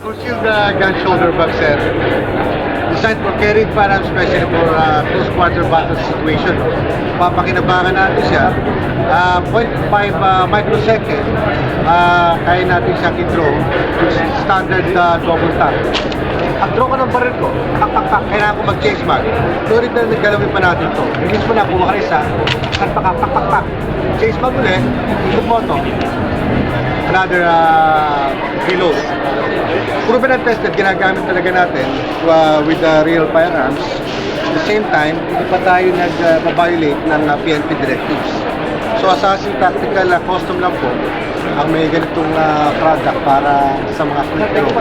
concealed gun shoulder bag, sir. Designed for carried firearms, especially for close quarter battle situation. Papakinabangan natin siya. 0.5 microsecond, kaya natin siya i-draw, which is standard double tap. At draw ka ng baril ko, pak, kailangan ko mag-chase mag. Tuloy na naggalawin pa natin to. Release mo na, kuha ka isa, at pak. Chase mag ulit, ikot mo to. Another reload. Proven and tested, ginagamit talaga natin with the real firearms. At the same time, hindi pa tayo nag-violate ng PNP directives. So, Assassin Tactical Custom lang po ang may ganitong product para sa mga quick draw.